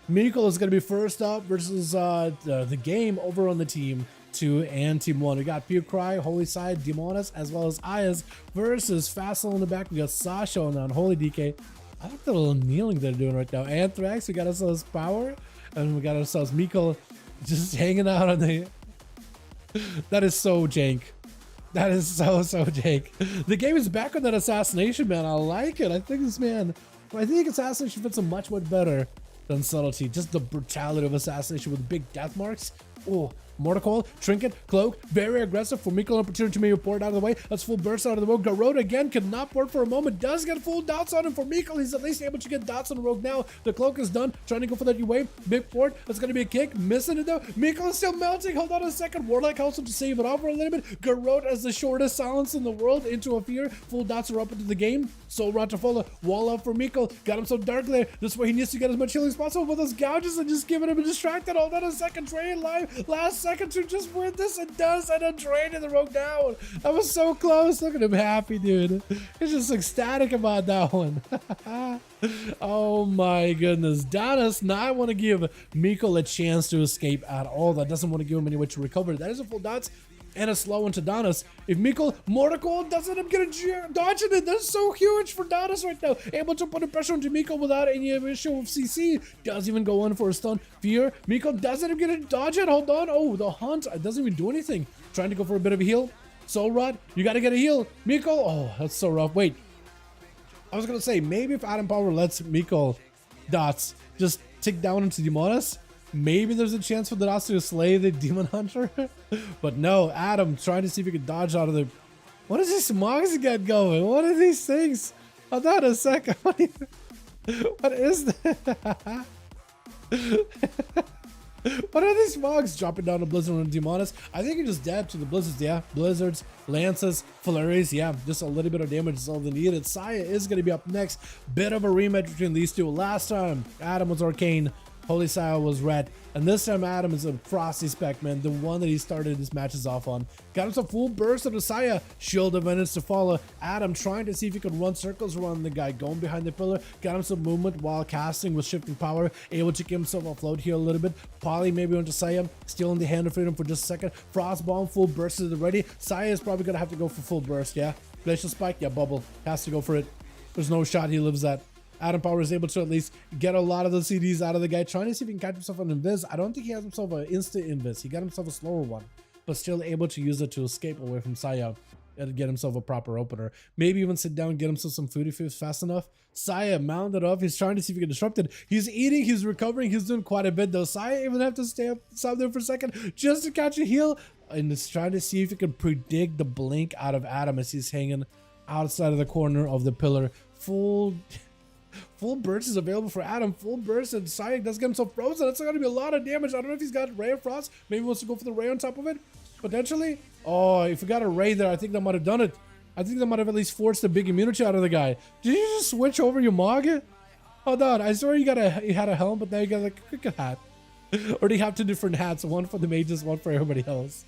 Mikkel is going to be first up versus the game over on the team 2 and team 1. We got Pure Cry, Holy Side, Demonis, as well as Ayaz versus Fassel in the back. We got Sasha on Holy DK. I like the little kneeling they're doing right now. Anthrax, we got ourselves Power, and we got ourselves Mikkel just hanging out on the... That is so jank. That is so jank. The game is back on that Assassination, man. I like it. I think Assassination fits him much better than Subtlety. Just the brutality of Assassination with big death marks. Oh, Mortal Trinket, Cloak, very aggressive for Mikkel. Opportunity to maybe port out of the way. That's full burst out of the rogue. Garrote again cannot port for a moment. Does get full dots on him for Mikkel. He's at least able to get dots on the rogue now. The cloak is done. Trying to go for that U-wave. Big port. That's going to be a kick. Missing it though. Mikkel is still melting. Hold on a second. Warlock also to save it off for a little bit. Garrote as the shortest silence in the world into a fear. Full dots are up into the game. Soul Rod to follow. Wall up for Mikkel. Got himself Dark Lair. This way he needs to get as much healing as possible with those gouges and just giving him a distracted. Hold on a second. Train live. Last second to just win this and does, and a drain in the rogue down. That was so close. Look at him happy, dude. He's just ecstatic about that one. Oh my goodness. Danis not want to give Mikkel a chance to escape at all. That doesn't want to give him any way to recover. That is a full dots and a slow into Danis. If Mikkel Mortal doesn't end up getting dodging it, that's so huge for Danis right now. Able to put a pressure into Mikkel without any issue of CC. Does even go on for a stun. Fear. Mikkel doesn't even get a dodge it. Hold on. Oh, the hunt doesn't even do anything. Trying to go for a bit of a heal. Soul Rod, you got to get a heal. Mikkel. Oh, that's so rough. Wait. I was going to say, maybe if Adam Power lets Mikkel dots just tick down into Demonis, maybe there's a chance for the dots to slay the Demon Hunter. But no, Adam trying to see if he can dodge out of the... What is this Mogs he got going? What are these things? Hold on a second. What is that? What are these Mogs dropping down to Blizzard and Demonis? I think you're just dead to the Blizzards, yeah. Blizzards, Lances, Flurries, yeah. Just a little bit of damage is all they needed. Saya is going to be up next. Bit of a rematch between these two. Last time, Adam was Arcane. Holy Saya was red, and this time Adam is a frosty spec, man, the one that he started his matches off on. Got him some full burst of the Saya, shield of Vengeance to follow. Adam trying to see if he could run circles around the guy, going behind the pillar. Got him some movement while casting with shifting power, able to give himself afloat here a little bit. Polly maybe onto Saya, still in the hand of freedom for just a second. Frost bomb, full burst is ready. Saya is probably gonna have to go for full burst, yeah. Glacial spike, yeah, bubble, has to go for it. There's no shot he lives at. Adam Power is able to at least get a lot of the CDs out of the guy, trying to see if he can catch himself an invis. I don't think he has himself an instant invis. He got himself a slower one, but still able to use it to escape away from Saya and get himself a proper opener. Maybe even sit down and get himself some food if he was fast enough. Saya mounted up. He's trying to see if he can disrupt it. He's eating. He's recovering. He's doing quite a bit though. Saya even have to stop there for a second just to catch a heal. And is trying to see if he can predict the blink out of Adam as he's hanging outside of the corner of the pillar. Full burst is available for Adam. Full burst, and Saya does get himself frozen. That's going to be a lot of damage. I don't know if he's got Ray of Frost. Maybe he wants to go for the Ray on top of it. Potentially. Oh, if we got a Ray there, I think that might have done it. I think that might have at least forced a big immunity out of the guy. Did you just switch over your Mog? Hold on. I swear you had a helm, but now you got like a cricket hat. Or do you have two different hats? One for the mages, one for everybody else.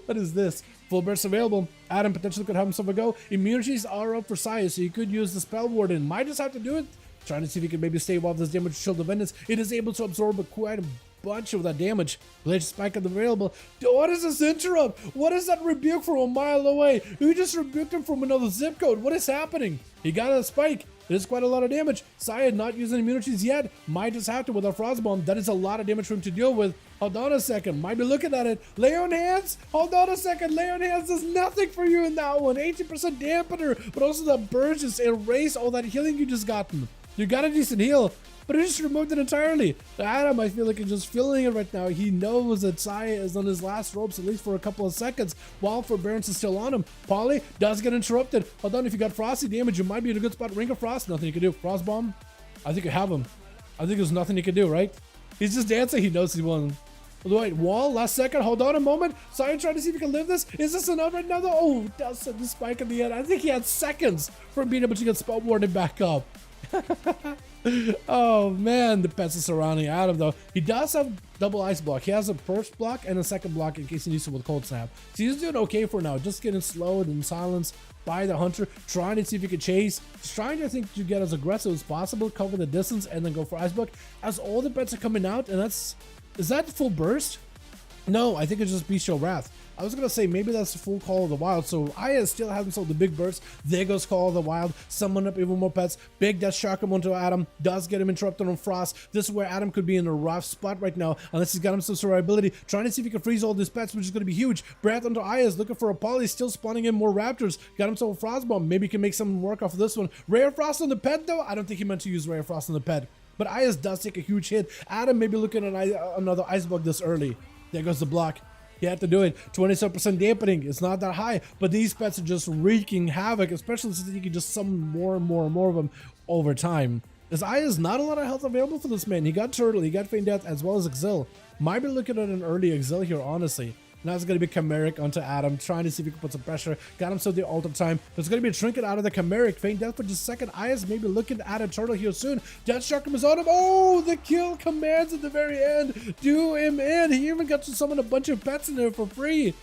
What is this? Full burst available. Adam potentially could have himself a go. Immunities are up for Saya, so you could use the Spell Warden. Might just have to do it. Trying to see if he can maybe stave off this damage. Shield of Vengeance. It is able to absorb quite a bunch of that damage. Glitch spike available. What is this interrupt? What is that rebuke from a mile away? You just rebuked him from another zip code. What is happening? He got a spike. It is quite a lot of damage. Saya not using immunities yet. Might just have to with a frost bomb. That is a lot of damage for him to deal with. Hold on a second. Might be looking at it. Lay on hands. Hold on a second. Lay on hands does nothing for you in that one. 80% dampener, but also the burst just erase all that healing you just gotten. You got a decent heal, but it just removed it entirely. Adam, I feel like he's just feeling it right now. He knows that Saya is on his last ropes, at least for a couple of seconds, while Forbearance is still on him. Polly does get interrupted. Hold on, if you got frosty damage, you might be in a good spot. Ring of Frost, nothing you can do. Frost Bomb, I think you have him. I think there's nothing you can do, right? He's just dancing. He knows he won. Wait, wall, last second. Hold on a moment. Saya trying to see if he can live this. Is this enough right now, though? Oh, does send the spike in the end. I think he had seconds from being able to get Spell Warded back up. Oh man, the pets are surrounding Adam though. He does have double ice block. He has a first block and a second block in case he needs to with cold snap. So he's doing okay for now, just getting slowed and silenced by the hunter, trying to see if he can chase. He's trying to think to get as aggressive as possible, cover the distance, and then go for ice block as all the pets are coming out. And is that full burst? No, I think it's just Bestial Wrath. I was gonna say maybe that's the full Call of the Wild. So Aya still hasn't sold the big burst. There goes Call of the Wild. Summon up even more pets. Big Death Shock him onto Adam. Does get him interrupted on Frost. This is where Adam could be in a rough spot right now, unless he's got him some survivability. Trying to see if he can freeze all these pets, which is gonna be huge. Breath onto Aya is looking for a poly, still spawning in more raptors. Got himself a Frost Bomb. Maybe he can make some work off of this one. Rare Frost on the pet though. I don't think he meant to use Rare Frost on the pet. But Aya's does take a huge hit. Adam may be looking at another Ice Bug this early. There goes the block. He had to do it. 27% dampening. It's not that high, but these pets are just wreaking havoc, especially since you can just summon more and more and more of them over time. As Aya's not a lot of health available for this man. He got Turtle, he got Feign Death, as well as Exile. Might be looking at an early Exile here, honestly. Now it's going to be Chimeric onto Adam, trying to see if he can put some pressure. Got himself the Altar Time. There's going to be a Trinket out of the Chimeric. Feign Death for just a second. Aya's maybe looking at a Turtle here soon. Death Shock is on him. Oh, the kill commands at the very end. Do him in. He even got to summon a bunch of pets in there for free.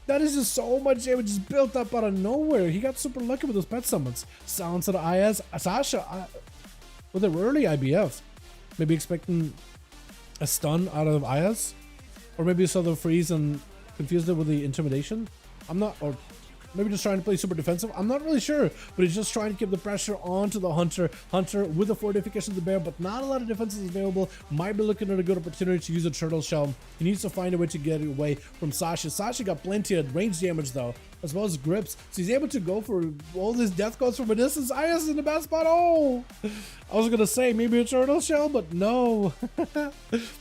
That is just so much damage just built up out of nowhere. He got super lucky with those pet summons. Silence of the Ayaz. Sasha with an early IBF. Maybe expecting a stun out of Ayaz. Or maybe saw the freeze and confused it with the intimidation. I'm not, or maybe just trying to play super defensive. I'm not really sure, but he's just trying to keep the pressure onto the Hunter with the fortification of the bear, but not a lot of defenses available. Might be looking at a good opportunity to use a turtle shell. He needs to find a way to get away from Sasha. Sasha got plenty of range damage though, as well as grips, so he's able to go for all these death calls from a distance. Aya's in the bad spot. Oh, I was gonna say maybe a turtle shell, but no.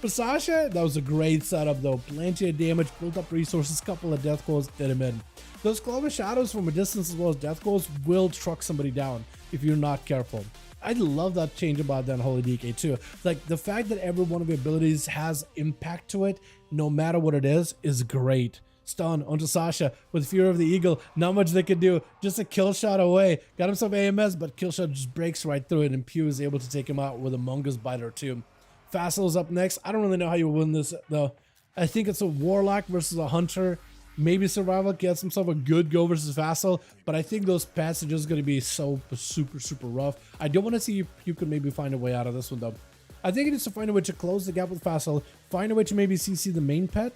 For Sasha, that was a great setup though. Plenty of damage, built up resources, couple of death calls, did him in. Those Clover Shadows from a distance as well as death calls will truck somebody down if you're not careful. I love that change about that Holy DK too. Like the fact that every one of the abilities has impact to it, no matter what it is great. Stun onto Sasha with Fear of the Eagle. Not much they can do. Just a kill shot away. Got himself AMS, but kill shot just breaks right through it, and Pew is able to take him out with a Mungus Biter too. Fassil's up next. I don't really know how you win this though. I think it's a Warlock versus a Hunter. Maybe Survival gets himself a good go versus Vassal, but I think those pets are just going to be so super rough. I don't want to see if you could maybe find a way out of this one though. I think he needs to find a way to close the gap with Vassal, find a way to maybe CC the main pet,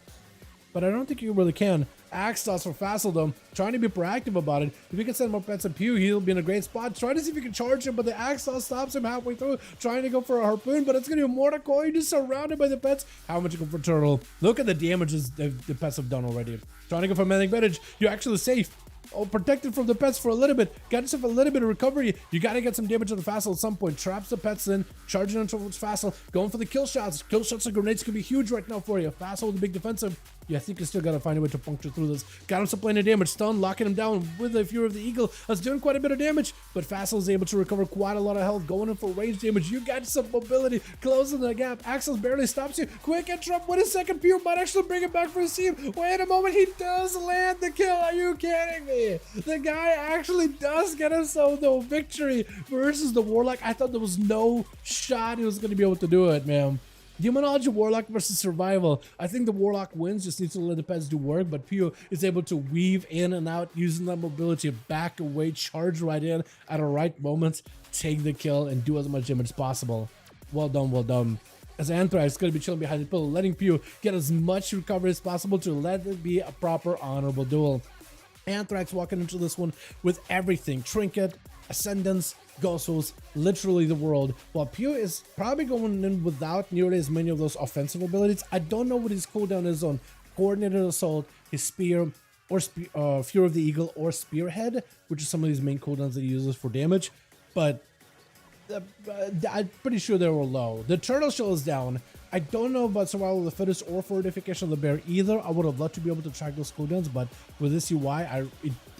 but I don't think you really can. Axe toss for Vassal though, trying to be proactive about it. If we can send more pets and Pew, he'll be in a great spot. Trying to see if he can charge him, but the axe toss stops him halfway through, trying to go for a harpoon, but it's going to be a mortar coil. You're just surrounded by the pets. How much you go for Turtle? Look at the damages the pets have done already. Trying to go for Manic Advantage. You're actually safe. Oh, protected from the pets for a little bit. Got yourself a little bit of recovery. You got to get some damage on the Vassal at some point. Traps the pets in, charging on towards Vassal, going for the kill shots. Kill shots and grenades could be huge right now for you. Vassal with a big defensive. Yeah, I think you still got to find a way to puncture through this. Got him some plenty of damage. Stun, locking him down with the Fury of the Eagle. That's doing quite a bit of damage, but Vassal is able to recover quite a lot of health, going in for range damage. You got some mobility, closing the gap. Axel barely stops you. Quick interrupt. Wait a second. Pew might actually bring it back for his team. Wait a moment. He does land the kill. Are you kidding me? The guy actually does get himself the victory versus the Warlock. I thought there was no shot he was going to be able to do it, man. Demonology Warlock versus Survival. I think the Warlock wins, just needs to let the pets do work, but Pio is able to weave in and out using that mobility, back away, charge right in at a right moment, take the kill, and do as much damage as possible. Well done, well done. As Anthrax is going to be chilling behind the pillar, letting Pio get as much recovery as possible to let it be a proper honorable duel. Anthrax walking into this one with everything. Trinket, Ascendance, Ghosts, literally the world. While Pew is probably going in without nearly as many of those offensive abilities. I don't know what his cooldown is on Coordinated Assault, his Spear, or Fury of the Eagle, or Spearhead, which is some of these main cooldowns that he uses for damage. But I'm pretty sure they were low. The Turtle Shell is down. I don't know about Survival of the Fittest or Fortification of the Bear either. I would have loved to be able to track those cooldowns, but with this UI,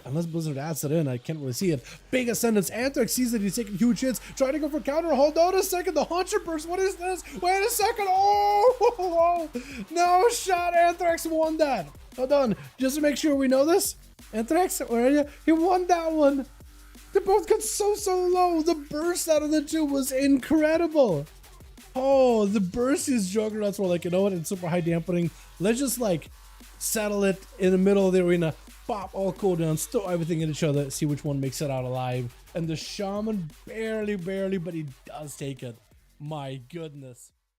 unless Blizzard adds it in, I can't really see it. Big Ascendance. Anthrax sees that he's taking huge hits. Trying to go for counter. Hold on a second. The Haunter Burst. What is this? Wait a second. Oh, no shot. Anthrax won that. Hold on. Just to make sure we know this. Anthrax, where are you? He won that one. They both got so low. The burst out of the two was incredible. Oh, the burst is juggernauts were like, you know what? It's super high dampening. Let's just like settle it in the middle of the arena. Pop all cooldowns, throw everything at each other, see which one makes it out alive. And the Shaman barely, but he does take it. My goodness.